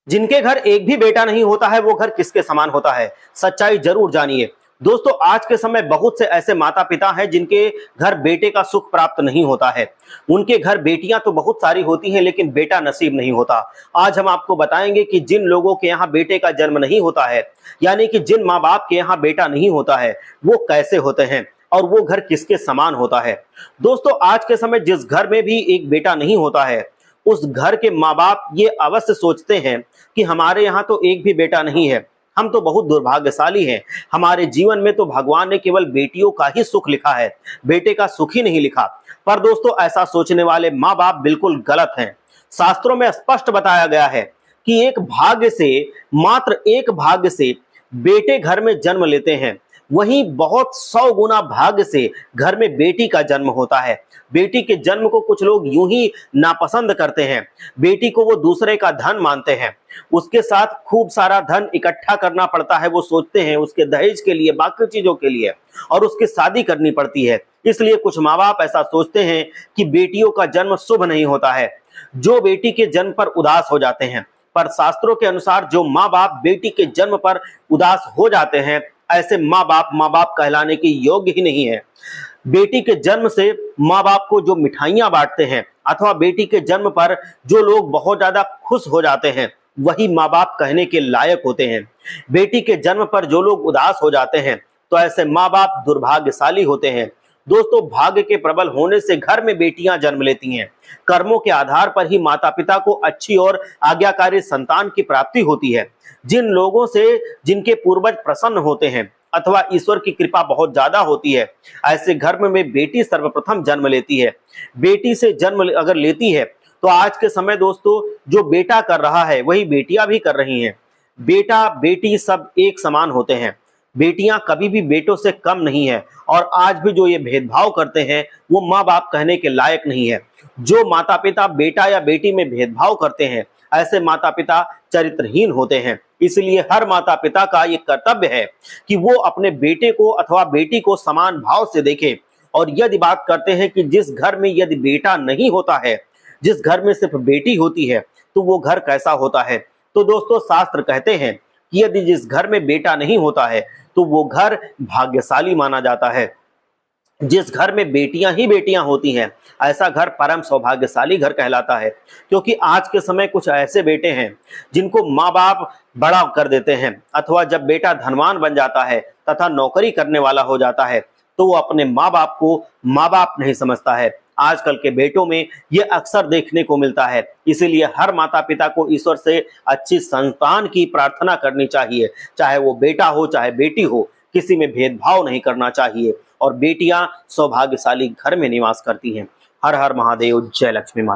जिनके घर एक भी बेटा नहीं होता है वो घर किसके समान होता है, सच्चाई जरूर जानिए। दोस्तों, आज के समय बहुत से ऐसे माता पिता हैं जिनके घर बेटे का सुख प्राप्त नहीं होता है। उनके घर बेटियां तो बहुत सारी होती हैं लेकिन बेटा नसीब नहीं होता। आज हम आपको बताएंगे कि जिन लोगों के यहाँ बेटे का जन्म नहीं होता है, यानी कि जिन माँ बाप के यहाँ बेटा नहीं होता है, वो कैसे होते हैं और वो घर किसके समान होता है। दोस्तों, आज के समय जिस घर में भी एक बेटा नहीं होता है, उस घर के माँ बाप ये अवश्य सोचते हैं कि हमारे यहाँ तो एक भी बेटा नहीं है, हम तो बहुत दुर्भाग्यशाली हैं। हमारे जीवन में तो भगवान ने केवल बेटियों का ही सुख लिखा है, बेटे का सुख ही नहीं लिखा। पर दोस्तों, ऐसा सोचने वाले माँ बाप बिल्कुल गलत हैं। शास्त्रों में स्पष्ट बताया गया है कि एक भाग्य से, मात्र एक भाग्य से बेटे घर में जन्म लेते हैं, वहीं बहुत 100 गुना भाग्य से घर में बेटी का जन्म होता है। बेटी के जन्म को कुछ लोग यूं ही नापसंद करते हैं। बेटी को वो दूसरे का धन मानते हैं, उसके साथ खूब सारा धन इकट्ठा करना पड़ता है। वो सोचते हैं उसके दहेज के लिए, बाकी चीजों के लिए, और उसकी शादी करनी पड़ती है। इसलिए कुछ माँ बाप ऐसा सोचते हैं कि बेटियों का जन्म शुभ नहीं होता है, जो बेटी के जन्म पर उदास हो जाते हैं। पर शास्त्रों के अनुसार जो माँ बाप बेटी के जन्म पर उदास हो जाते हैं, ऐसे माँ बाप कहलाने के योग्य ही नहीं है। बेटी के जन्म से माँ बाप को जो मिठाइयां बांटते हैं अथवा बेटी के जन्म पर जो लोग बहुत ज्यादा खुश हो जाते हैं, वही माँ बाप कहने के लायक होते हैं। बेटी के जन्म पर जो लोग उदास हो जाते हैं, तो ऐसे माँ बाप दुर्भाग्यशाली होते हैं। दोस्तों, भाग्य के प्रबल होने से घर में बेटियां जन्म लेती हैं। कर्मों के आधार पर ही माता पिता को अच्छी और आज्ञाकारी संतान की प्राप्ति होती है। जिन लोगों से जिनके पूर्वज प्रसन्न होते हैं अथवा ईश्वर की कृपा बहुत ज्यादा होती है, ऐसे घर में बेटी सर्वप्रथम जन्म लेती है। बेटी से जन्म अगर लेती है तो आज के समय दोस्तों, जो बेटा कर रहा है वही बेटियां भी कर रही हैं। बेटा बेटी सब एक समान होते हैं, बेटियां कभी भी बेटों से कम नहीं है। और आज भी जो ये भेदभाव करते हैं वो माँ बाप कहने के लायक नहीं है। जो माता पिता बेटा या बेटी में भेदभाव करते हैं, ऐसे माता पिता चरित्रहीन होते हैं। इसलिए हर माता पिता का ये कर्तव्य है कि वो अपने बेटे को अथवा बेटी को समान भाव से देखें। और यदि बात करते हैं कि जिस घर में यदि बेटा नहीं होता है, जिस घर में सिर्फ बेटी होती है, तो वो घर कैसा होता है। तो दोस्तों, शास्त्र कहते हैं कि यदि जिस घर में बेटा नहीं होता है तो वो घर भाग्यशाली माना जाता है। जिस घर में बेटियां ही बेटियां होती हैं, ऐसा घर परम सौभाग्यशाली घर कहलाता है। क्योंकि आज के समय कुछ ऐसे बेटे हैं जिनको माँ बाप बड़ा कर देते हैं, अथवा जब बेटा धनवान बन जाता है तथा नौकरी करने वाला हो जाता है, तो वो अपने माँ बाप को माँ बाप नहीं समझता है। आजकल के बेटों में ये अक्सर देखने को मिलता है। इसीलिए हर माता पिता को ईश्वर से अच्छी संतान की प्रार्थना करनी चाहिए, चाहे वो बेटा हो चाहे बेटी हो, किसी में भेदभाव नहीं करना चाहिए। और बेटियां सौभाग्यशाली घर में निवास करती हैं। हर हर महादेव, जय लक्ष्मी माता।